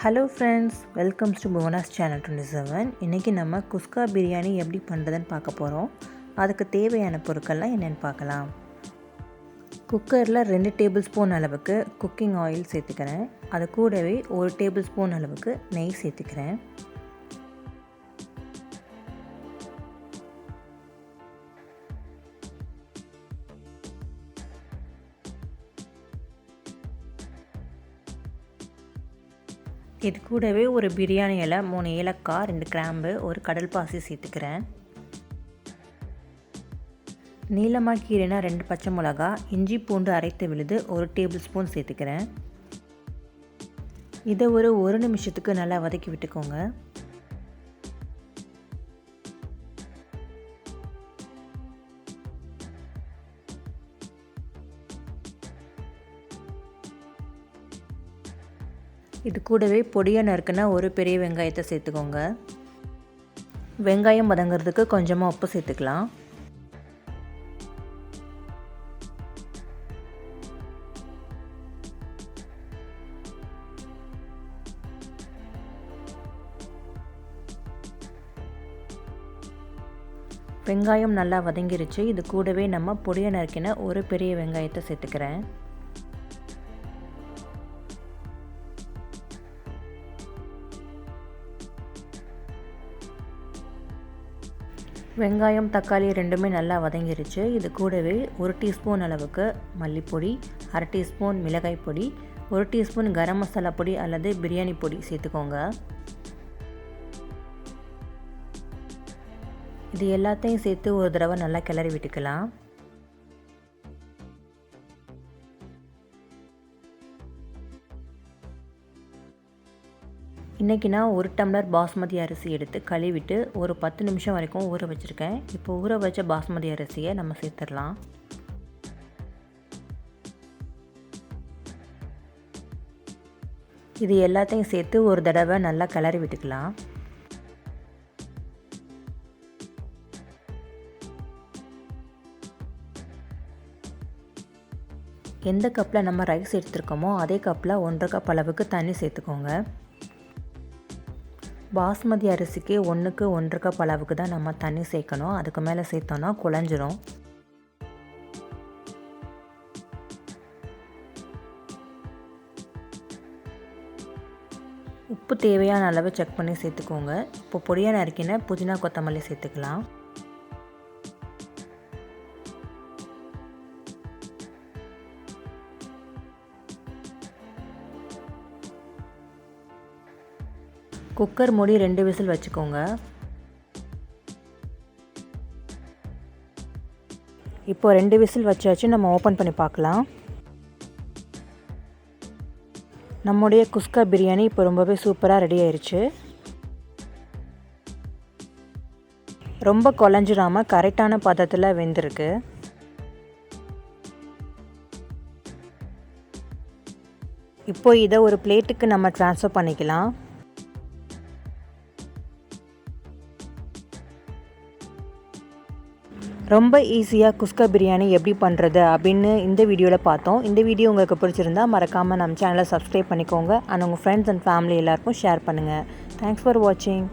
Hello friends, welcome to Bhuvana's channel 27. இன்னைக்கு நம்ம குஸ்கா பிரியாணி எப்படி பண்ணுறதுன்னு பார்க்க போகிறோம். அதுக்கு தேவையான பொருட்கள்லாம் என்னென்னு பார்க்கலாம். குக்கரில் 2 டேபிள் ஸ்பூன் அளவுக்கு குக்கிங் ஆயில் சேர்த்துக்கிறேன். அது கூடவே 1 டேபிள் ஸ்பூன் அளவுக்கு நெய் சேர்த்துக்கிறேன். இது கூடவே ஒரு பிரியாணி இலை, 3 ஏலக்காய், 2 கிராம்பு, ஒரு கடல் பாசி சேர்த்துக்கிறேன். நீளமாக கீரைனா 2 பச்சை மிளகா, இஞ்சி பூண்டு அரைத்து விழுது 1 டேபிள் ஸ்பூன் சேர்த்துக்கிறேன். இதை ஒரு 1 நிமிஷத்துக்கு நல்லா வதக்கி விட்டுக்கோங்க. இது கூடவே பொடியாக நறுக்குனா ஒரு பெரிய வெங்காயத்தை சேர்த்துக்கோங்க. வெங்காயம் வதங்கிறதுக்கு கொஞ்சமாக உப்பு சேர்த்துக்கலாம். வெங்காயம் நல்லா வதங்கிருச்சு. இது கூடவே நம்ம பொடியாக நறுக்கின ஒரு பெரிய வெங்காயத்தை சேர்த்துக்கிறேன். வெங்காயம் தக்காளி ரெண்டுமே நல்லா வதங்கிருச்சு. இது கூடவே 1 டீஸ்பூன் அளவுக்கு மல்லிப்பொடி, 1/2 டீஸ்பூன் மிளகாய் பொடி, 1 டீஸ்பூன் கரம் மசாலா பொடி அல்லது பிரியாணி பொடி சேர்த்துக்கோங்க. இது எல்லாத்தையும் சேர்த்து ஒரு தடவை நல்லா கிளறி விட்டுக்கலாம். இன்றைக்கி நான் 1 டம்ளர் பாஸ்மதி அரிசி எடுத்து கழுவிட்டு ஒரு 10 நிமிஷம் வரைக்கும் ஊற வச்சுருக்கேன். இப்போ ஊற வச்ச பாஸ்மதி அரிசியை நம்ம சேர்த்துடலாம். இது எல்லாத்தையும் சேர்த்து ஒரு தடவை நல்லா கிளறி விட்டுக்கலாம். எந்த கப்பில் நம்ம ரைஸ் எடுத்துருக்கோமோ அதே கப்பில் 1/2 கப் அளவுக்கு தண்ணி சேர்த்துக்கோங்க. பாஸ்மதி அரிசிக்கு 1க்கு 1/2 கப் அளவுக்கு தான் நம்ம தண்ணி சேர்க்கணும். அதுக்கு மேலே சேர்த்தோன்னா குழஞ்சிரும். உப்பு தேவையான அளவு செக் பண்ணி சேர்த்துக்கோங்க. இப்போ பொடியாக நறுக்கின புதினா கொத்தமல்லி சேர்த்துக்கலாம். குக்கர் மூடி 2 விசில் வச்சுக்கோங்க. இப்போ 2 விசில் வச்சாச்சு. நம்ம ஓப்பன் பண்ணி பார்க்கலாம். நம்முடைய குஸ்கா பிரியாணி இப்போ ரொம்பவே சூப்பராக ரெடி ஆயிடுச்சு. ரொம்ப குழஞ்சிடாமல் கரெக்டான பதத்தில் வெந்திருக்கு. இப்போ இதை ஒரு பிளேட்டுக்கு நம்ம ட்ரான்ஸ்ஃபர் பண்ணிக்கலாம். ரொம்ப ஈஸியாக குஸ்கா பிரியாணி எப்படி பண்ணுறது அப்படின்னு இந்த வீடியோவில் பார்த்தோம். இந்த வீடியோ உங்களுக்கு பிடிச்சிருந்தா மறக்காமல் நம்ம சேனலை சப்ஸ்கிரைப் பண்ணிக்கோங்க. அண்ட் உங்கள் ஃப்ரெண்ட்ஸ் அண்ட் ஃபேமிலி எல்லாருக்கும் ஷேர் பண்ணுங்கள். தேங்க்ஸ் ஃபார் வாட்சிங்.